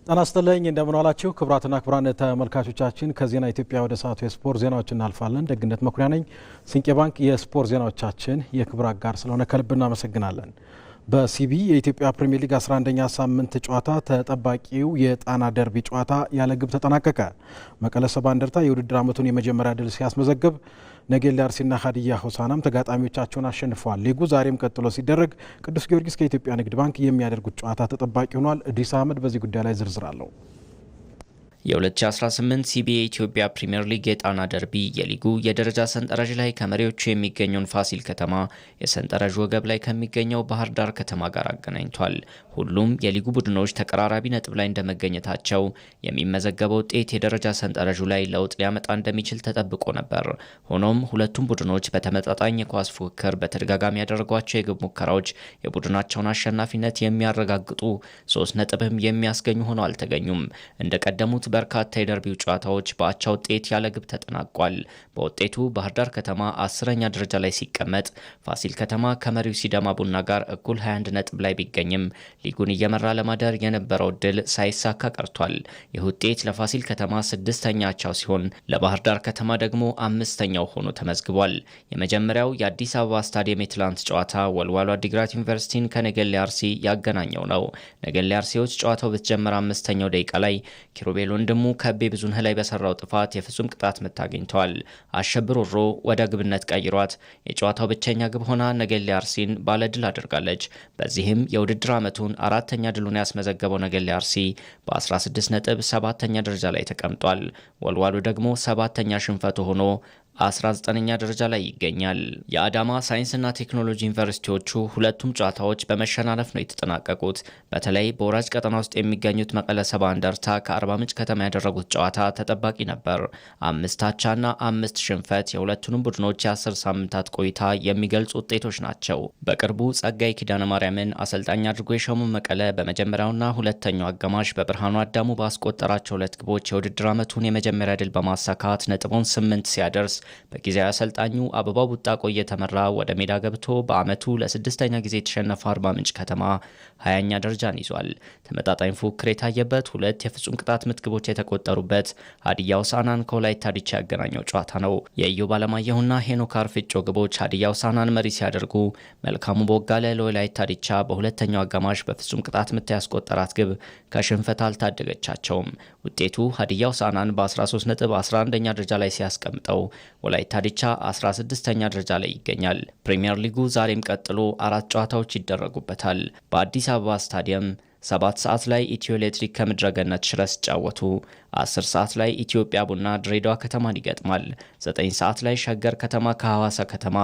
ጤና ይስጥልኝ እንደምን ዋላችሁ ክቡራትና ክቡራን ተመልካቾቻችን ከዜና ኢትዮጵያ ወደ ሰዓቱ የስፖርት ዜናዎች እናልፋለን። ደግነት መኩሪያ ነኝ። ሲንቄ ባንክ የስፖርት ዜናዎቻችን የክብር አጋር ስለሆነ ከልብ እናመሰግናለን። በሲቢ የኢትዮጵያ ፕሪሚየር ሊግ 11ኛ ሳምንት ጨዋታ ተጠባቂው የጣና ደርቢ ጨዋታ ያለ ግብ ተጠናቀቀ። መቀለ ሰባ እንደርታ የውድድር ዓመቱን የመጀመሪያ ድል ሲያስመዘግብ ነገሌ አርሲና ሀዲያ ሆሳዕናም ተጋጣሚዎቻቸውን አሸንፈዋል። ሊጉ ዛሬም ቀጥሎ ሲደረግ ቅዱስ ጊዮርጊስ ከኢትዮጵያ ንግድ ባንክ የሚያደርጉት ጨዋታ ተጠባቂ ሆኗል። እዲስ አህመድ በዚህ ጉዳይ ላይ ዝርዝር አለው። የ2018 ሲቢ የኢትዮጵያ ፕሪሚየር ሊግ የጣና ደርቢ የሊጉ የደረጃ ሰንጠረዥ ላይ ከመሪዎቹ የሚገኘውን ፋሲል ከተማ የሰንጠረዥ ወገብ ላይ ከሚገኘው ባህር ዳር ከተማ ጋር አገናኝቷል። ሁሉም የሊጉ ቡድኖች ተቀራራቢ ነጥብ ላይ እንደመገኘታቸው የሚመዘገበው ውጤት የደረጃ ሰንጠረዡ ላይ ለውጥ ሊያመጣ እንደሚችል ተጠብቆ ነበር። ሆኖም ሁለቱም ቡድኖች በተመጣጣኝ የኳስ ፉክክር በተደጋጋሚ ያደረጓቸው የግብ ሙከራዎች የቡድናቸውን አሸናፊነት የሚያረጋግጡ 3 ነጥብም የሚያስገኙ ሆነው አልተገኙም። እንደቀደሙት በርካታ የደርቢው ጨዋታዎች በአቻ ውጤት ያለ ግብ ተጠናቋል። በውጤቱ ባህር ዳር ከተማ 10ኛ ደረጃ ላይ ሲቀመጥ ፋሲል ከተማ ከመሪው ሲዳማ ቡና ጋር እኩል 21 ነጥብ ላይ ቢገኝም ሊጉን እየመራ ለማደር የነበረው ድል ሳይሳካ ቀርቷል። ይህ ውጤት ለፋሲል ከተማ 6ኛ አቻው ሲሆን ለባህር ዳር ከተማ ደግሞ 5ኛው ሆኖ ተመዝግቧል። የመጀመሪያው የአዲስ አበባ ስታዲየም የትላንት ጨዋታ ወልዋሎ አዲግራት ዩኒቨርሲቲን ከነገሌ አርሲ ያገናኘው ነው። ነገሌ አርሲዎች ጨዋታው በተጀመረ 5ኛው ደቂቃ ላይ ኪሩቤል ወንድሙ ከቤ ብዙነህ ላይ በሰራው ጥፋት የፍጹም ቅጣት ምት አግኝተዋል። አሸብር ወሮ ወደ ግብነት ቀይሯት የጨዋታው ብቸኛ ግብ ሆና ነገሌ አርሲን ባለድል አድርጋለች። በዚህም የውድድር ዓመቱን 4ኛ ድሉን ያስመዘገበው ነገሌ አርሲ በ16 ነጥብ 7ኛ ደረጃ ላይ ተቀምጧል። ወልዋሎ ደግሞ 7ኛ ሽንፈቱ ሆኖ 19ኛ ደረጃ ላይ ይገኛል። የአዳማ ሳይንስና ቴክኖሎጂ ዩኒቨርሲቲዎቹ ሁለቱም ጨዋታዎች በመሸናነፍ ነው የተጠናቀቁት። በተለይ በወራጅ ቀጠና ውስጥ የሚገኙት መቀለ ሰባ እንደርታ ከአርባ ምንጭ ከተማ ያደረጉት ጨዋታ ተጠባቂ ነበር። 5 አቻና 5 ሽንፈት የሁለቱንም ቡድኖች የ10 ሳምንታት ቆይታ የሚገልጹ ውጤቶች ናቸው። በቅርቡ ጸጋይ ኪዳነ ማርያምን አሰልጣኝ አድርጎ የሾሙ መቀለ በመጀመሪያውና ሁለተኛው አጋማሽ በብርሃኑ አዳሙ ባስቆጠራቸው 2 ግቦች የውድድር ዓመቱን የመጀመሪያ ድል በማሳካት ነጥቡን 8 ሲያደርስ በጊዜያዊ አሰልጣኙ አበባው ቡጣቆ እየተመራ ወደ ሜዳ ገብቶ በአመቱ ለ6ኛ ጊዜ የተሸነፈው አርባ ምንጭ ከተማ 20ኛ ደረጃን ይዟል። ተመጣጣኝ ፉክክር የታየበት 2 የፍጹም ቅጣት ምት ግቦች የተቆጠሩበት ሀዲያ ሆሳዕናን ከወላይታ ዲቻ ያገናኘው ጨዋታ ነው። የኢዮብ አለማየሁና ሄኖክ አርፍጮ ግቦች ሀዲያ ሆሳዕናን መሪ ሲያደርጉ መልካሙ ቦጋለ ለወላይታ ዲቻ በሁለተኛው አጋማሽ በፍጹም ቅጣት ምት ያስቆጠራት ግብ ከሽንፈት አልታደገቻቸውም። ውጤቱ ሀዲያ ሆሳዕናን በ13 ነጥብ 11ኛ ደረጃ ላይ ሲያስቀምጠው ወላይታ ዲቻ 16ኛ ደረጃ ላይ ይገኛል። ፕሪሚየር ሊጉ ዛሬም ቀጥሎ 4 ጨዋታዎች ይደረጉበታል። በአዲስ አበባ ስታዲየም 7 ሰዓት ላይ ኢትዮ ኤሌክትሪክ ከምድረገነት ሽረ ሲጫወቱ 10 ሰዓት ላይ ኢትዮጵያ ቡና ድሬዳዋ ከተማን ይገጥማል። 9 ሰዓት ላይ ሸገር ከተማ ከሐዋሳ ከተማ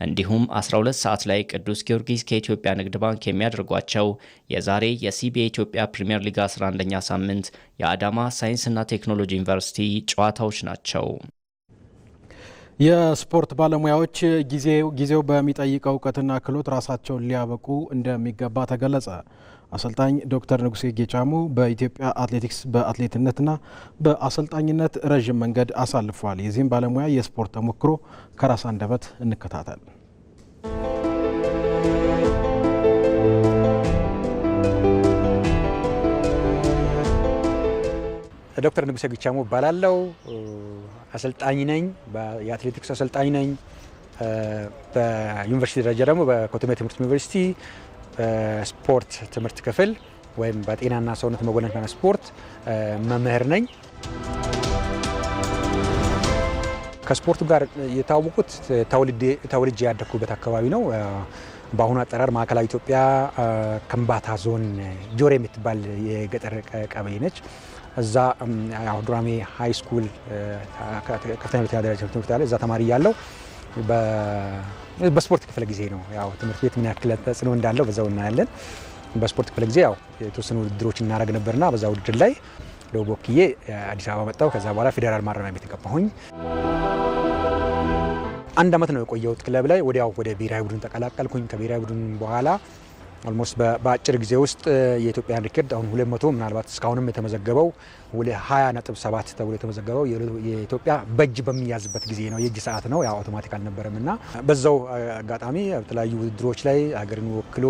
እንዲሁም 12 ሰዓት ላይ ቅዱስ ጊዮርጊስ ከኢትዮጵያ ንግድ ባንክ የሚያደርጓቸው የዛሬ የሲቢ የኢትዮጵያ ፕሪሚየር ሊግ 11ኛ ሳምንት የአዳማ ሳይንስና ቴክኖሎጂ ዩኒቨርሲቲ ጨዋታዎች ናቸው። የስፖርት ባለሙያዎች ጊዜው በሚጠይቀው እውቀትና ክህሎት ራሳቸውን ሊያበቁ እንደሚገባ ተገለጸ። አሰልጣኝ ዶክተር ንጉሴ ጌጫሞ በኢትዮጵያ አትሌቲክስ በአትሌትነትና በአሰልጣኝነት ረዥም መንገድ አሳልፏል። የዚህም ባለሙያ የስፖርት ተሞክሮ ከራስ አንደበት እንከታተል። ዶክተር ንጉሴ ጌጫሞ እባላለሁ። አሰልጣኝ ነኝ። የአትሌቲክስ አሰልጣኝ ነኝ። በዩኒቨርሲቲ ደረጃ ደግሞ በኮተቤ ትምህርት ዩኒቨርሲቲ ስፖርት ትምህርት ክፍል ወይም በጤናና ሰውነት መጎልበትና ስፖርት መምህር ነኝ። ከስፖርቱ ጋር የታወቁት ተወልጄ ያደኩበት አካባቢ ነው። በአሁኑ አጠራር ማዕከላዊ ኢትዮጵያ ከምባታ ዞን ጆሬ የምትባል የገጠር ቀበሌ ነች። እዛ ዱራሜ ሃይ ስኩል ከፍተኛ ሁለተኛ ደረጃ ትምህርት ያለ እዛ ተማሪ ያለው በስፖርት ክፍለ ጊዜ ነው። ያው ትምህርት ቤት ምን ያክል ተጽዕኖ እንዳለው በዛው እናያለን። በስፖርት ክፍለ ጊዜ ያው የተወሰኑ ውድድሮች እናደርግ ነበርና በዛ ውድድር ላይ ደቡብ ወክዬ አዲስ አበባ መጣሁ። ከዛ በኋላ ፌዴራል ማረሚያ ቤት ገባሁኝ። 1 አመት ነው የቆየሁት ክለብ ላይ። ወዲያው ወደ ብሔራዊ ቡድን ተቀላቀልኩኝ። ከብሔራዊ ቡድን በኋላ ኦልሞስት በአጭር ጊዜ ውስጥ የኢትዮጵያን ሪከርድ አሁን 200 ምናልባት እስካሁንም የተመዘገበው 20.7 ተብሎ የተመዘገበው የኢትዮጵያ በእጅ በሚያዝበት ጊዜ ነው። የእጅ ሰዓት ነው፣ ያው አውቶማቲክ አልነበረም እና በዛው አጋጣሚ በተለያዩ ውድድሮች ላይ ሀገርን ወክሎ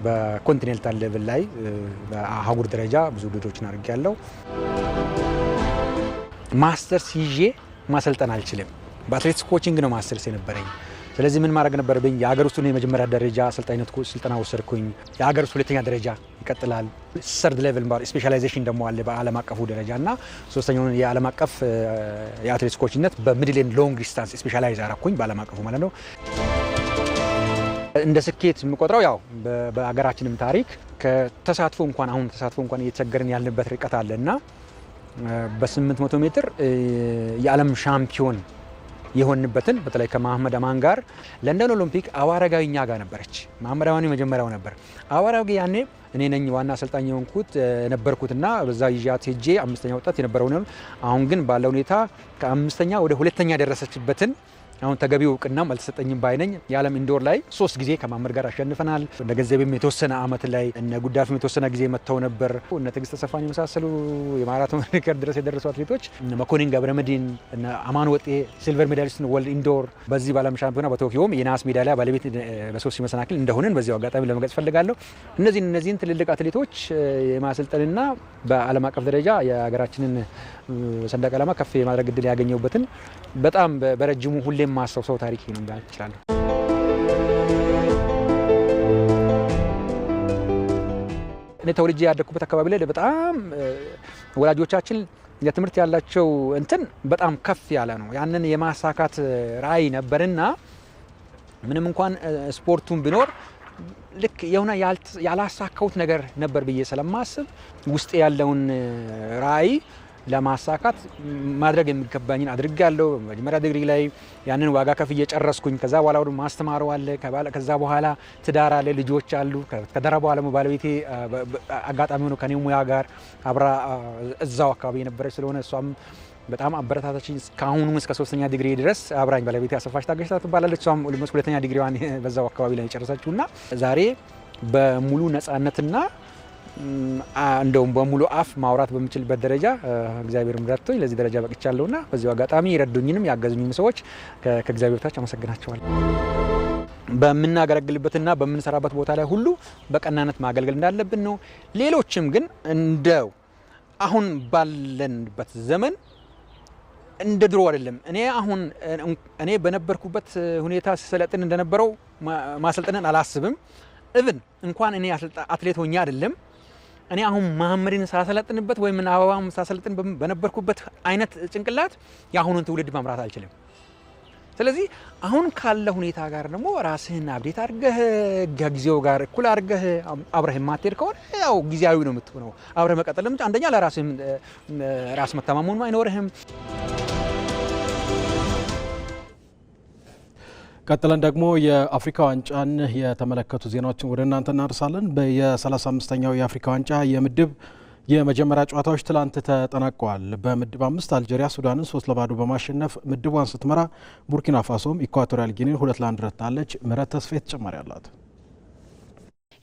በኮንቲኔንታል ሌቭል ላይ በአህጉር ደረጃ ብዙ ውድድሮችን አድርጌያለሁ። ማስተርስ ይዤ ማሰልጠን አልችልም። በአትሌቲክስ ኮቺንግ ነው ማስተርስ የነበረኝ። ስለዚህ ምን ማድረግ ነበረብኝ? የሀገር ውስጥ የመጀመሪያ ደረጃ አሰልጣኝነት ስልጠና ወሰድኩኝ። የሀገር ውስጥ ሁለተኛ ደረጃ ይቀጥላል። ሰርድ ሌቭል ስፔሻላይዜሽን ደግሞ አለ በዓለም አቀፉ ደረጃ እና ሶስተኛውን የዓለም አቀፍ የአትሌቲክስ ኮችነት በሚድል ኤንድ ሎንግ ዲስታንስ ስፔሻላይዝ አረኩኝ በዓለም አቀፉ ማለት ነው። እንደ ስኬት የምቆጥረው ያው በሀገራችንም ታሪክ ከተሳትፎ እንኳን እየተቸገርን ያልንበት ርቀት አለ እና በ800 ሜትር የዓለም ሻምፒዮን የሆንበትን በተለይ ከመሐመድ አማን ጋር ለንደን ኦሎምፒክ አዋረጋዊ እኛ ጋር ነበረች። መሐመድ አማን የመጀመሪያው ነበር። አዋረጋዊ ያኔ እኔ ነኝ ዋና አሰልጣኝ ነበርኩትና በዛ ይዣት ሄጄ 5ኛ ወጣት የነበረው ነው። አሁን ግን ባለው ሁኔታ ከ5ኛ ወደ 2ኛ ደረሰችበትን አሁን ተገቢው እውቅናም አልተሰጠኝም ባይነኝ። የዓለም ኢንዶር ላይ 3 ጊዜ ከማመር ጋር አሸንፈናል። እንደ ገንዘብም የተወሰነ አመት ላይ እነ ጉዳፍም የተወሰነ ጊዜ መጥተው ነበር። እነ ትዕግስት ተሰፋን የመሳሰሉ የማራቶን ሪከርድ ድረስ የደረሱ አትሌቶች እነ መኮንን ገብረመድህን እነ አማን ወጤ ሲልቨር ሜዳሊስት ወርልድ ኢንዶር በዚህ በዓለም ሻምፒዮና በቶኪዮም የናስ ሜዳሊያ ባለቤት በ3 መሰናክል እንደሆነን በዚያው አጋጣሚ ለመግለጽ ፈልጋለሁ። እነዚህን ትልልቅ አትሌቶች የማሰልጠንና በዓለም አቀፍ ደረጃ የሀገራችንን ሰንደቅ ዓላማ ከፍ የማድረግ እድል ያገኘሁበትን በጣም በረጅሙ ሁሌም ማስታውሰው ታሪክ ነው ማለት ይችላል። እኔ ተወልጄ ያደኩበት አካባቢ ላይ በጣም ወላጆቻችን የትምህርት ያላቸው እንትን በጣም ከፍ ያለ ነው። ያንን የማሳካት ራዕይ ነበርና ምንም እንኳን ስፖርቱን ቢኖር ልክ የሆነ ያላሳካውት ነገር ነበር ብዬ ስለማስብ ውስጥ ያለውን ራዕይ ለማሳካት ማድረግ የሚገባኝን አድርጋለሁ። መጀመሪያ ዲግሪ ላይ ያንን ዋጋ ከፍዬ ጨረስኩኝ። ከዛ በኋላ ወደ ማስተማሩ አለ። ከዛ በኋላ ትዳር አለ፣ ልጆች አሉ። ከዳራ በኋላ ባለቤቴ አጋጣሚ ሆኖ ከኔ ሙያ ጋር አብራ እዛው አካባቢ የነበረች ስለሆነ እሷም በጣም አበረታታችኝ። እስካሁኑ እስከ 3ኛ ዲግሪ ድረስ አብራኝ ባለቤቴ አሰፋሽ ታገሽታ ትባላለች። እሷም 2ኛ ዲግሪዋን በዛው አካባቢ ላይ የጨረሰችውና ዛሬ በሙሉ ነጻነትና እንደውም በሙሉ አፍ ማውራት በሚችልበት ደረጃ እግዚአብሔር ምረጥቶኝ ለዚህ ደረጃ በቅቻለሁና በዚሁ አጋጣሚ የረዱኝንም ያገዙኝም ሰዎች ከእግዚአብሔር ታች አመሰግናቸዋለሁ። በምናገለግልበትና በምንሰራበት ቦታ ላይ ሁሉ በቀናነት ማገልገል እንዳለብን ነው። ሌሎችም ግን እንደው አሁን ባለንበት ዘመን እንደ ድሮ አይደለም። እኔ በነበርኩበት ሁኔታ ሲሰለጥን እንደነበረው ማሰልጠንን አላስብም። ኢቭን እንኳን እኔ አትሌት ሆኜ አይደለም እኔ አሁን መሐመድን ሳሰለጥንበት ወይም አበባም ሳሰለጥን በነበርኩበት አይነት ጭንቅላት የአሁኑን ትውልድ መምራት አልችልም። ስለዚህ አሁን ካለ ሁኔታ ጋር ደግሞ ራስህን አብዴት አድርገህ ከጊዜው ጋር እኩል አድርገህ አብረህ የማትሄድ ከሆነ ያው ጊዜያዊ ነው የምትሆነው። አብረህ መቀጠልም አንደኛ ለራስህ ራስ መተማመኑ አይኖርህም። ቀጥለን ደግሞ የአፍሪካ ዋንጫን የተመለከቱ ዜናዎችን ወደ እናንተ እናደርሳለን። የ35ኛው የአፍሪካ ዋንጫ የምድብ የመጀመሪያ ጨዋታዎች ትላንት ተጠናቀዋል። በምድብ 5 አልጄሪያ ሱዳንን 3-2 በማሸነፍ ምድቧን ስትመራ፣ ቡርኪና ፋሶም ኢኳቶሪያል ጊኒን 2-1 ረታለች። ምህረት ተስፋዬ ተጨማሪ አላት።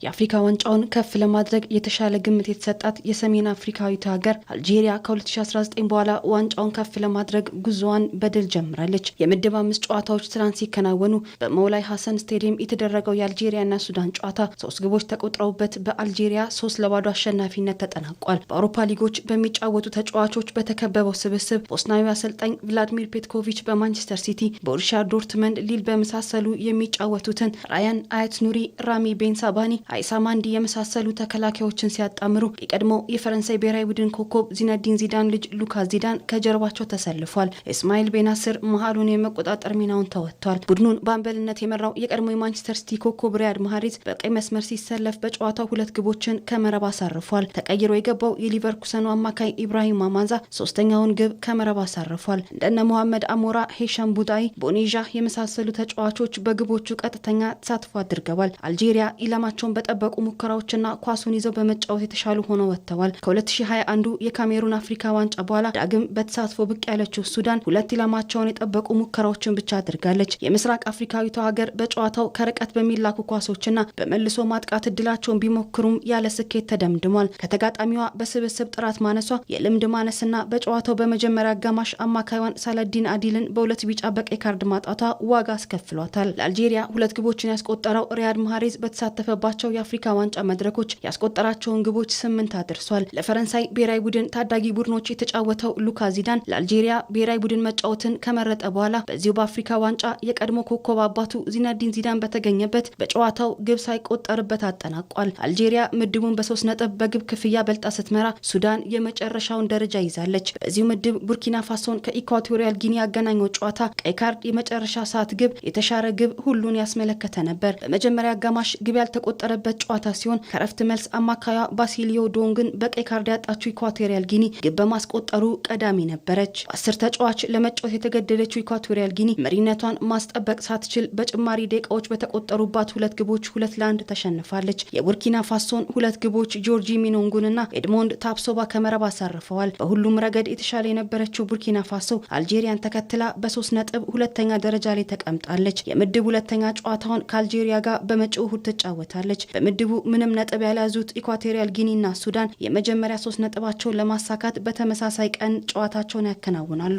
የአፍሪካ ዋንጫውን ከፍ ለማድረግ የተሻለ ግምት የተሰጣት የሰሜን አፍሪካዊቱ ሀገር አልጄሪያ ከ2019 በኋላ ዋንጫውን ከፍ ለማድረግ ጉዞዋን በድል ጀምራለች። የምድብ 5 ጨዋታዎች ትናንት ሲከናወኑ በሞላይ ሀሰን ስቴዲየም የተደረገው የአልጄሪያና ሱዳን ጨዋታ 3 ግቦች ተቆጥረውበት በአልጄሪያ 3-2 አሸናፊነት ተጠናቋል። በአውሮፓ ሊጎች በሚጫወቱ ተጫዋቾች በተከበበው ስብስብ ቦስናዊ አሰልጣኝ ቭላድሚር ፔትኮቪች በማንቸስተር ሲቲ፣ ቦሩሲያ ዶርትመንድ፣ ሊል በመሳሰሉ የሚጫወቱትን ራያን አያት ኑሪ፣ ራሚ ቤንሳባኒ፣ አይሳ ማንዲ የመሳሰሉ ተከላካዮችን ሲያጣምሩ የቀድሞ የፈረንሳይ ብሔራዊ ቡድን ኮከብ ዚነዲን ዚዳን ልጅ ሉካስ ዚዳን ከጀርባቸው ተሰልፏል። ኢስማኤል ቤናስር መሃሉን የመቆጣጠር ሚናውን ተወጥቷል። ቡድኑን በአምበልነት የመራው የቀድሞ የማንቸስተር ሲቲ ኮከብ ሪያድ ማህሬዝ በቀይ መስመር ሲሰለፍ በጨዋታው 2 ግቦችን ከመረብ አሳርፏል። ተቀይሮ የገባው የሊቨርኩሰኑ አማካይ ኢብራሂም አማንዛ 3ኛውን ግብ ከመረብ አሳርፏል። እንደነ መሐመድ አሞራ፣ ሄሻም ቡዳይ፣ ቦኔዣ የመሳሰሉ ተጫዋቾች በግቦቹ ቀጥተኛ ተሳትፎ አድርገዋል። አልጄሪያ ኢላማቸውን በጠበቁ ሙከራዎችና ኳሱን ይዘው በመጫወት የተሻሉ ሆነው ወጥተዋል። ከ2021 የካሜሩን አፍሪካ ዋንጫ በኋላ ዳግም በተሳትፎ ብቅ ያለችው ሱዳን 2 ኢላማቸውን የጠበቁ ሙከራዎችን ብቻ አድርጋለች። የምስራቅ አፍሪካዊቷ ሀገር በጨዋታው ከርቀት በሚላኩ ኳሶችና በመልሶ ማጥቃት እድላቸውን ቢሞክሩም ያለ ስኬት ተደምድሟል። ከተጋጣሚዋ በስብስብ ጥራት ማነሷ፣ የልምድ ማነስና በጨዋታው በመጀመሪያ አጋማሽ አማካይዋን ሳላዲን አዲልን በ2 ቢጫ በቀይ ካርድ ማጣቷ ዋጋ አስከፍሏታል። ለአልጄሪያ 2 ግቦችን ያስቆጠረው ሪያድ ማህሬዝ በተሳተፈባቸው የአፍሪካ ዋንጫ መድረኮች ያስቆጠራቸውን ግቦች 8 አድርሷል። ለፈረንሳይ ብሔራዊ ቡድን ታዳጊ ቡድኖች የተጫወተው ሉካ ዚዳን ለአልጄሪያ ብሔራዊ ቡድን መጫወትን ከመረጠ በኋላ በዚሁ በአፍሪካ ዋንጫ የቀድሞ ኮከብ አባቱ ዚነዲን ዚዳን በተገኘበት በጨዋታው ግብ ሳይቆጠርበት አጠናቋል። አልጄሪያ ምድቡን በ3 ነጥብ በግብ ክፍያ በልጣ ስትመራ፣ ሱዳን የመጨረሻውን ደረጃ ይዛለች። በዚሁ ምድብ ቡርኪና ፋሶን ከኢኳቶሪያል ጊኒ ያገናኘው ጨዋታ ቀይ ካርድ፣ የመጨረሻ ሰዓት ግብ፣ የተሻረ ግብ ሁሉን ያስመለከተ ነበር። በመጀመሪያ አጋማሽ ግብ ያልተቆጠረበት ጨዋታ ሲሆን ከረፍት መልስ አማካያ ባሲሊዮ ዶንግን በቀይ ካርድ ያጣችው ኢኳቶሪያል ጊኒ ግብ በማስቆጠሩ ቀዳሚ ነበረች። 10 ተጫዋች ለመጫወት የተገደደችው ኢኳቶሪያል ጊኒ መሪነቷን ማስጠበቅ ሳትችል በጭማሪ ደቂቃዎች በተቆጠሩባት 2 ግቦች 2-1 ተሸንፋለች። የቡርኪና ፋሶን 2 ግቦች ጆርጂ ሚኖንጉንና ኤድሞንድ ታፕሶባ ከመረብ አሳርፈዋል። በሁሉም ረገድ የተሻለ የነበረችው ቡርኪና ፋሶ አልጄሪያን ተከትላ በ3 ነጥብ ሁለተኛ ደረጃ ላይ ተቀምጣለች። የምድብ ሁለተኛ ጨዋታውን ከአልጄሪያ ጋር በመጪው እሁድ ትጫወታለች። በምድቡ ምንም ነጥብ ያልያዙት ኢኳቶሪያል ጊኒና ሱዳን የመጀመሪያ 3 ነጥባቸውን ለማሳካት በተመሳሳይ ቀን ጨዋታቸውን ያከናውናሉ።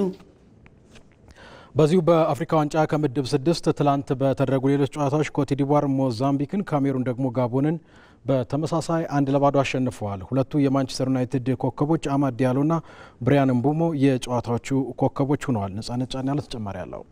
በዚሁ በአፍሪካ ዋንጫ ከምድብ 6 ትላንት በተደረጉ ሌሎች ጨዋታዎች ኮትዲቯር ሞዛምቢክን፣ ካሜሩን ደግሞ ጋቦንን በተመሳሳይ 1-2 አሸንፈዋል። ሁለቱ የማንቸስተር ዩናይትድ ኮከቦች አማድ ዲያሎና ብሪያን ምቡሞ የጨዋታዎቹ ኮከቦች ሆነዋል። ነጻነት ጫን ያለ ተጨማሪ ያለው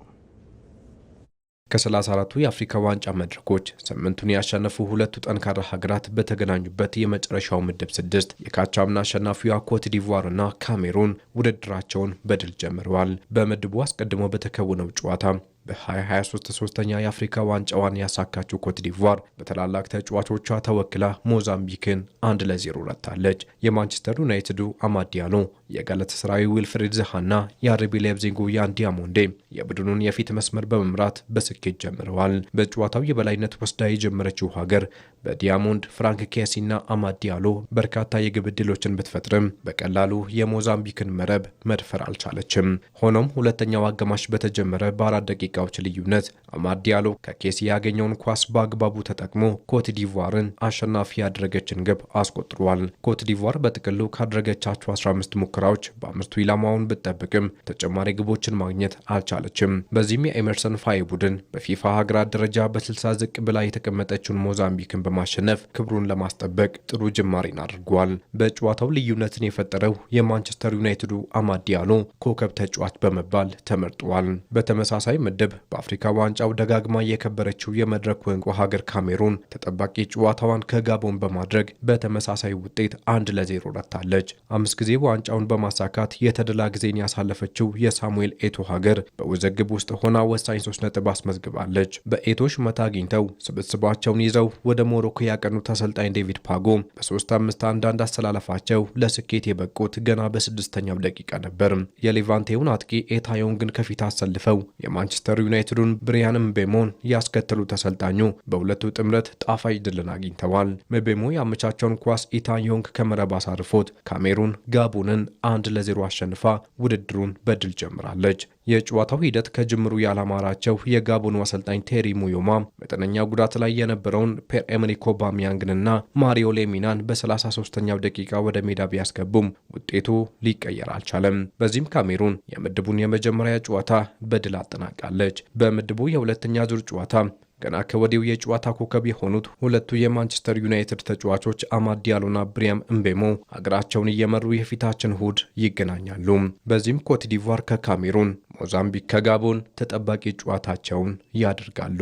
ከ34ቱ የአፍሪካ ዋንጫ መድረኮች 8ቱን ያሸነፉ ሁለቱ ጠንካራ ሀገራት በተገናኙበት የመጨረሻው ምድብ 6 የካቻምና አሸናፊዋ ኮትዲቯርና ካሜሩን ውድድራቸውን በድል ጀምረዋል። በምድቡ አስቀድሞ በተከወነው ጨዋታ በ2023 ሶስተኛ የአፍሪካ ዋንጫዋን ያሳካችው ኮትዲቯር በታላላቅ ተጫዋቾቿ ተወክላ ሞዛምቢክን 1-0 ረታለች። የማንቸስተር ዩናይትዱ አማድ ዲያሎ፣ የጋላታሳራዩ ዊልፍሪድ ዛሃና የአርቢ ላይፕዚጉ ያን ዲያሞንዴ የቡድኑን የፊት መስመር በመምራት በስኬት ጀምረዋል። በጨዋታው የበላይነት ወስዳ የጀመረችው ሀገር በዲያሞንድ ፍራንክ ኬሲና አማድ ዲያሎ በርካታ የግብ ዕድሎችን ብትፈጥርም በቀላሉ የሞዛምቢክን መረብ መድፈር አልቻለችም። ሆኖም ሁለተኛው አጋማሽ በተጀመረ በ4 ደቂቃዎች ልዩነት አማድ ዲያሎ ከኬሲ ያገኘውን ኳስ በአግባቡ ተጠቅሞ ኮትዲቯርን አሸናፊ ያደረገችን ግብ አስቆጥሯል። ኮትዲቯር በጥቅሉ ካደረገቻቸው 15 ሙከራዎች በ5ቱ ኢላማውን ብትጠብቅም ተጨማሪ ግቦችን ማግኘት አልቻለችም። በዚህም የኤመርሰን ፋይ ቡድን በፊፋ ሀገራት ደረጃ በ60 ዝቅ ብላ የተቀመጠችውን ሞዛምቢክን በማሸነፍ ክብሩን ለማስጠበቅ ጥሩ ጅማሬን አድርጓል። በጨዋታው ልዩነትን የፈጠረው የማንቸስተር ዩናይትዱ አማድ ዲያሎ ኮከብ ተጫዋች በመባል ተመርጧል። በተመሳሳይ ምድብ በአፍሪካ ዋንጫው ደጋግማ የከበረችው የመድረኩ እንቁ ሀገር ካሜሩን ተጠባቂ ጨዋታዋን ከጋቦን በማድረግ በተመሳሳይ ውጤት 1-0 ረታለች። 5 ጊዜ ዋንጫውን በማሳካት የተደላ ጊዜን ያሳለፈችው የሳሙኤል ኤቶ ሀገር በውዝግብ ውስጥ ሆና ወሳኝ 3 ነጥብ አስመዝግባለች። በኤቶ ሽመታ አግኝተው ስብስባቸውን ይዘው ወደ ሞሮኮ ያቀኑት አሰልጣኝ ዴቪድ ፓጎ በ3-5-1 አስተላለፋቸው ለስኬት የበቁት ገና በ6ኛው ደቂቃ ነበር። የሌቫንቴውን አጥቂ ኤታዮንግን ከፊት አሰልፈው የማንቸስተር ዩናይትዱን ብሪያን ምቤሞን ያስከተሉት አሰልጣኙ በሁለቱ ጥምረት ጣፋጭ ድልን አግኝተዋል። ምቤሞ ያመቻቸውን ኳስ ኢታዮንግ ከመረብ አሳርፎት ካሜሩን ጋቦንን 1-0 አሸንፋ ውድድሩን በድል ጀምራለች። የጨዋታው ሂደት ከጅምሩ ያላማራቸው የጋቦኑ አሰልጣኝ ቴሪ ሙዮማ መጠነኛ ጉዳት ላይ የነበረውን ፒየር ኤመሪክ ኦባሚያንግንና ማሪዮ ሌሚናን በ33ኛው ደቂቃ ወደ ሜዳ ቢያስገቡም ውጤቱ ሊቀየር አልቻለም። በዚህም ካሜሩን የምድቡን የመጀመሪያ ጨዋታ በድል አጠናቃለች። በምድቡ የሁለተኛ ዙር ጨዋታ ገና ከወዲሁ የጨዋታ ኮከብ የሆኑት ሁለቱ የማንቸስተር ዩናይትድ ተጫዋቾች አማድ ዲያሎና ብሪያን ምቤሞ ሀገራቸውን እየመሩ የፊታችን እሁድ ይገናኛሉ። በዚህም ኮትዲቯር ከካሜሩን፣ ሞዛምቢክ ከጋቦን ተጠባቂ ጨዋታቸውን ያደርጋሉ።